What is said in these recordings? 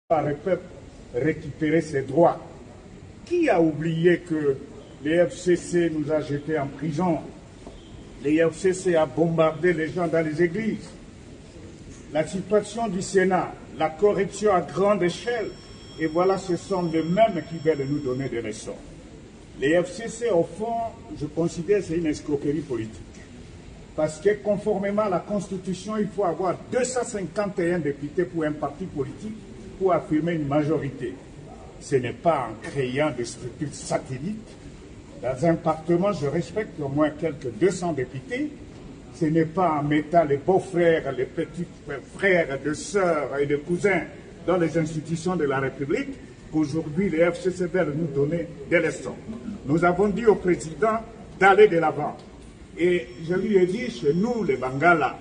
par le peuple récupérer ses droits. Qui a oublié que les FCC nous a jetés en prison? Les FCC a bombardé les gens dans les églises. La situation du Sénat, la corruption à grande échelle. Et voilà, ce sont les mêmes qui veulent nous donner des leçons. Les FCC, au fond, je considère que c'est une escroquerie politique. Parce que conformément à la Constitution, il faut avoir 251 députés pour un parti politique pour affirmer une majorité. Ce n'est pas en créant des structures satellites. Dans un parlement, je respecte au moins quelques 200 députés. Ce n'est pas en mettant les beaux-frères, les petits frères, les sœurs et les cousins dans les institutions de la République qu'aujourd'hui les FCC veulent nous donner des leçons. Nous avons dit au président d'aller de l'avant. Et je lui ai dit, chez nous, les Bangala,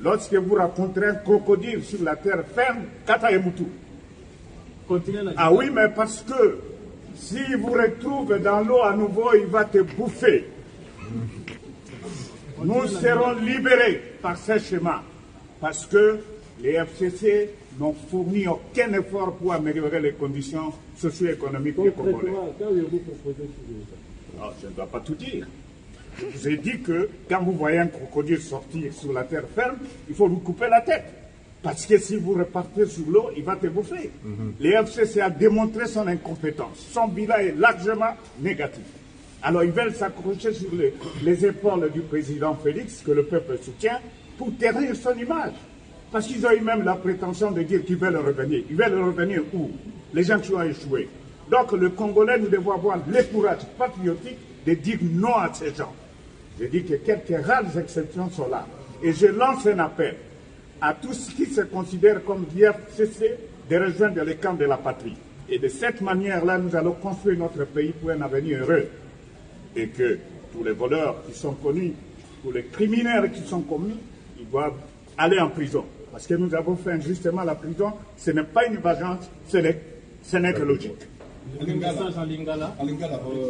lorsque vous rencontrez un crocodile sur la terre ferme, Kata Emutu. Ah oui, mais parce que s'il vous retrouve dans l'eau à nouveau, il va te bouffer. Nous serons libérés par ce schéma, parce que les FCC n'ont fourni aucun effort pour améliorer les conditions socio-économiques des Congolais. Non, je ne dois pas tout dire. Je vous ai dit que quand vous voyez un crocodile sortir sur la terre ferme, il faut lui couper la tête. Parce que si vous repartez sur l'eau, il va te bouffer. Les FCC a démontré son incompétence. Son bilan est largement négatif. Alors ils veulent s'accrocher sur les épaules du président Félix, que le peuple soutient, pour ternir son image. Parce qu'ils ont eu même la prétention de dire qu'ils veulent revenir. Ils veulent revenir où? Les gens qui ont échoué. Donc le Congolais, nous devons avoir le courage patriotique de dire non à ces gens. Je dis que quelques rares exceptions sont là. Et je lance un appel à tous ceux qui se considèrent comme FCC de rejoindre les camps de la patrie. Et de cette manière-là, nous allons construire notre pays pour un avenir heureux. Et que tous les voleurs qui sont connus, tous les criminels qui sont commis, ils doivent aller en prison. Parce que nous avons fait injustement la prison, ce n'est pas une vengeance, ce n'est que logique.